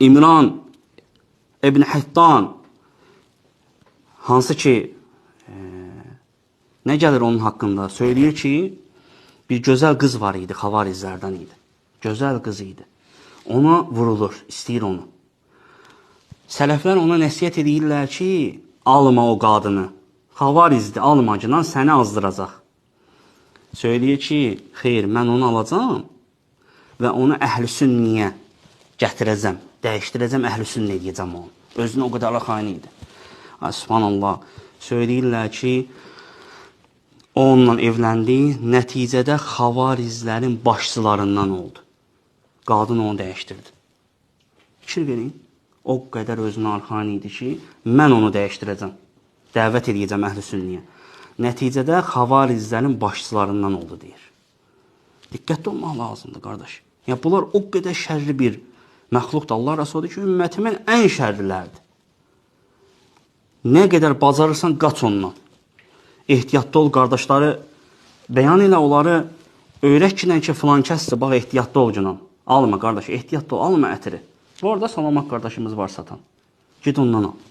İmran İbn Həttan, hansı ki, nə gəlir onun haqqında? Söyləyir ki, bir gözəl qız var idi, xavarizlərdən idi. Gözəl qız idi. Ona vurulur, istəyir onu. Sələflər ona nəsiyyət edirlər ki, alma o qadını. Xavarizdir, almacından səni azdıracaq. Söyləyir ki, xeyr, mən onu alacağım və onu əhl-i-sünniyə gətirəcəm, dəyişdirəcəm, əhl-i-sünniyə edəcəm onu. Özünə o qədər xain idi. Subhanallah, söyləyirlər ki, o onunla evləndi, nəticədə xavarizlərin başçılarından oldu. Qadın onu dəyişdirdi. Fikir verin, o qədər özünə arxain idi ki, mən onu dəyişdirəcəm, dəvət edəcəm əhl-i-sünniyə. Nəticədə xavarizlərin başçılarından oldu, deyir. Diqqətli olmaq lazımdır, qardaş. Yəni, bunlar o qədər şərli bir məxluqdur. Allah Rəsulü ki, ümmətimin ən şərlilərdir. Nə qədər bacarırsan, qaç ondan. Ehtiyatlı ol, qardaşları bəyan elə, onları öyrək ki, filan kəsdir, bax, ehtiyatlı ol günan. Alma, qardaş, ehtiyatlı ol, alma ətiri. Bu arada Salamat qardaşımız var satan. Gid ondan al.